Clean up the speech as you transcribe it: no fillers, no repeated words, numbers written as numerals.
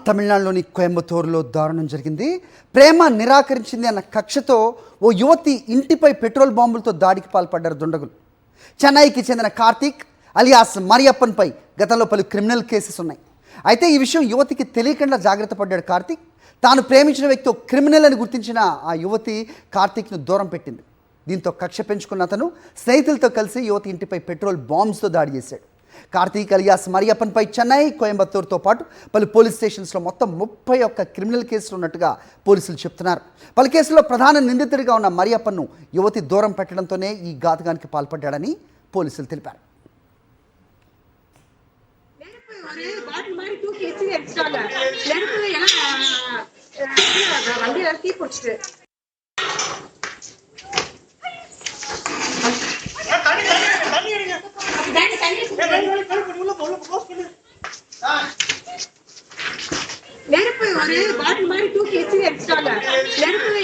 తమిళనాడులోని కోయంబత్తూరులో దారుణం జరిగింది. ప్రేమ నిరాకరించింది అన్న కక్షతో ఓ యువతి ఇంటిపై పెట్రోల్ బాంబులతో దాడికి పాల్పడ్డారు దుండగులు. చెన్నైకి చెందిన కార్తీక్ అలియాస్ మరియప్పన్పై గతంలో పలు క్రిమినల్ కేసెస్ ఉన్నాయి. అయితే ఈ విషయం యువతికి తెలియకుండా జాగ్రత్త పడ్డాడు కార్తీక్. తాను ప్రేమించిన వ్యక్తి క్రిమినల్ అని గుర్తించిన ఆ యువతి కార్తీక్ను దూరం పెట్టింది. దీంతో కక్ష పెంచుకున్న అతను స్నేహితులతో కలిసి యువతి ఇంటిపై పెట్రోల్ బాంబ్స్తో దాడి చేశాడు. కార్తీక్ అలియాస్ మరియప్పన్పై చెన్నై, కోయంబత్తూరుతో పాటు పలు పోలీస్ స్టేషన్స్లో మొత్తం 31 క్రిమినల్ కేసులు ఉన్నట్టుగా పోలీసులు చెప్తున్నారు. పలు కేసుల్లో ప్రధాన నిందితుడిగా ఉన్న మరియప్పన్ను యువతి దూరం పెట్టడంతోనే ఈ ఘాతుకానికి పాల్పడ్డాడని పోలీసులు తెలిపారు. நெருப்பு ஒரு பாட்டில் மாதிரி தூக்கி வச்சு எரிச்சிட்டாங்க. நெருப்புல